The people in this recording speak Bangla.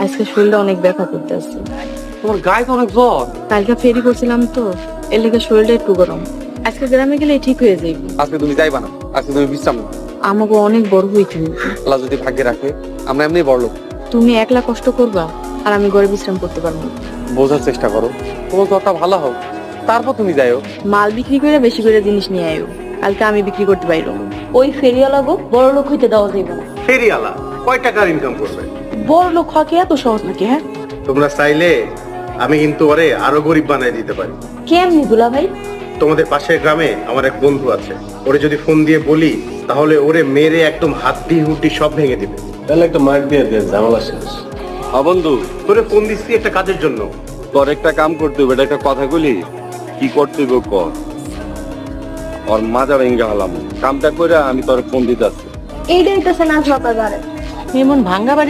আজকে শরীরটা অনেক ব্যথা করতেছে। তোমার গায়ে তো অনেক জ্বর। কালকে ফেরি করছিলাম তো, এর লেগে শরীরটা একটু গরম। আজকে গ্রামে গেলে ঠিক হয়ে যাইব। আজকে তুমি যাইবা না, আজকে তুমি বিশ্রাম নাও। আমাকে অনেক বড় হইতে হইব। আল্লাহ যদি ভাগ্যে রাখে আমরা এমনি বড় লোক। তুমি একলা কষ্ট করবা আর আমি ঘরে বিশ্রাম করতে পারবো না। বোঝার চেষ্টা করো, তোমার জ্বরটা ভালো হোক, তারপর তুমি যাইও। মাল বিক্রি করে বেশি করে জিনিস নিয়ে আয়ো, কালকে আমি বিক্রি করতে পারবো। ওই ফেরিওয়ালাগো বড় লোক হইতে দেওয়া যাইব না। ফেরিওয়ালা কয় টাকার ইনকাম করবে? বড় লোক হওয়া কি এত সহজ নাকি? হ্যাঁ, তোমরা চাইলে আমি কিন্তু ওরে আরো গরিব বানাই দিতে পারি। কেমনি দুলা ভাই? তোমাদের পাশের গ্রামে আমার এক বন্ধু আছে, ওরে যদি ফোন দিয়ে বলি তাহলে ওরে মেরে একদম হাড্ডি হুড্ডি সব ভেঙে দিবে। তাহলে একটা মার দিয়ে দে, ঝামেলা শেষ। বন্ধু, তোরে ফোন দিচ্ছি একটা কাজের জন্য। তোর একটা কাম করতে হবে, এটা একটা কথা বলি। কি করতে হবে কর, ওর মাজা ভেঙে হলাম কামটা করে আমি তোর ফোন দিতে আসছি। এইটাই তো সে নাচ বাপার বারে। এমন ভাঙ্গা বাড়ি